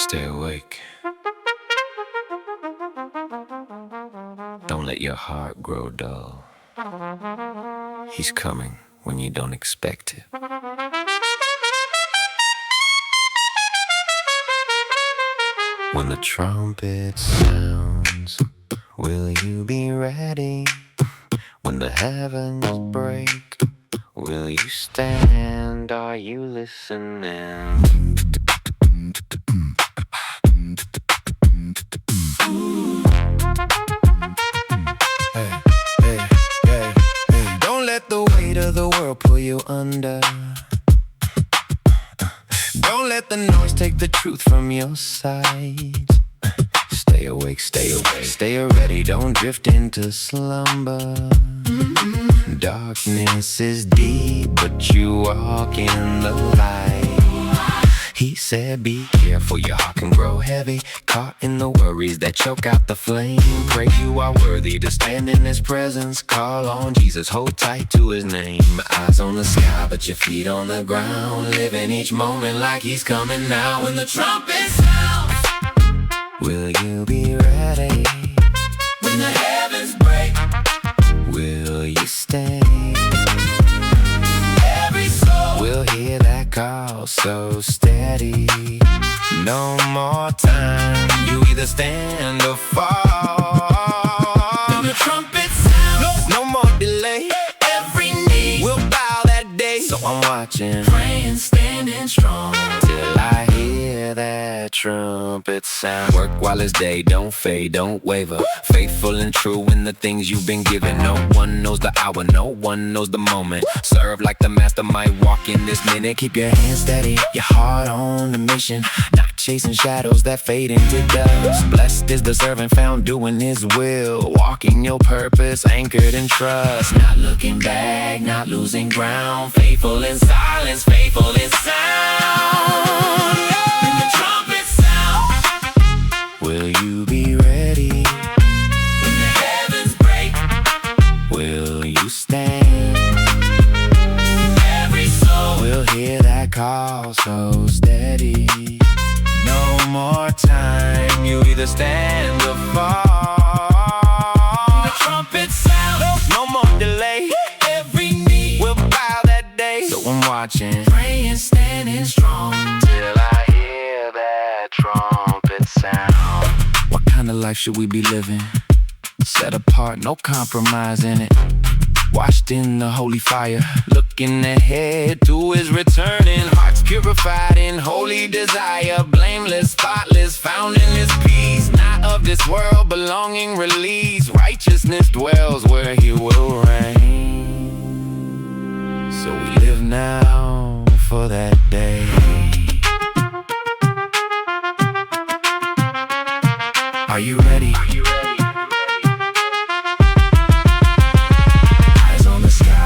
Stay awake. Don't let your heart grow dull. He's coming when you don't expect it. When the trumpet sounds, will you be ready? When the heavens break, will you stand? Are you listening? Hey, hey, hey, hey. Don't let the weight of the world pull you under. Don't let the noise take the truth from your sight. Stay awake, stay awake, stay ready. Don't drift into slumber. Darkness is deep, but you walk in the light. He said, be careful, your heart can grow heavy, caught in the worries that choke out the flame. Pray you are worthy to stand in His presence. Call on Jesus, hold tight to His name. Eyes on the sky, but your feet on the ground. Living each moment like He's coming now. When the trumpet sounds, will you be ready? When the heavens break, will you stand? Every soul will hear that call so steady. No more time, you either stand or fall. When the trumpet sounds, no more delay. Every knee will bow that day. So I'm watching, praying, standing strong, till I hear that trumpet sound. Work while it's day, don't fade, don't waver. Faithful and true in the things you've been given. No one knows the hour, no one knows the moment. Serve like the master might walk in this minute. Keep your hands steady, your heart on the mission, not chasing shadows that fade into dust. Blessed is the servant found doing His will, walking your purpose, anchored in trust. Not looking back, not losing ground. Faithful in silence, faithful in sound. When the trumpet sound, will you be ready? When the heavens break, will you stand? Every soul will hear that call so steady. No more time, you either stand or fall. The trumpet sounds, no more delay. Every knee will bow that day. So I'm watching, praying, standing strong, till I hear that trumpet sound. What kind of life should we be living? Set apart, no compromise in it. Washed in the holy fire, looking ahead to His returning. Hearts purified in holy desire, blameless, spotless, found in His peace. Not of this world, belonging, release. Righteousness dwells where He will reign. So we live now for that day. Are you ready? Are you ready?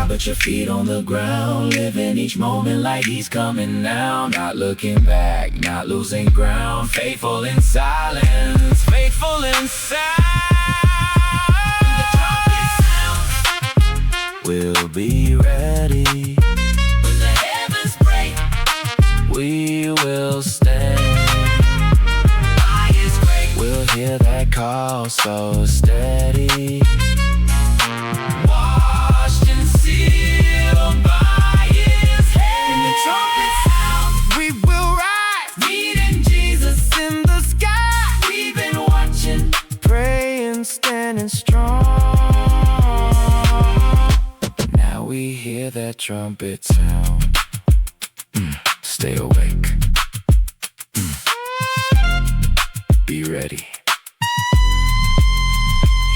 But your feet on the ground, living each moment like He's coming now. Not looking back, not losing ground. Faithful in silence, faithful in sound. The trumpet sounds, we'll be ready. When the heavens break, we will stand. By His grace, we'll hear that call so steady. Standing strong. Now we hear that trumpet sound. Stay awake. Be ready.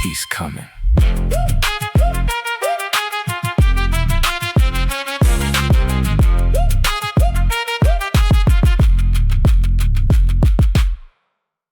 He's coming.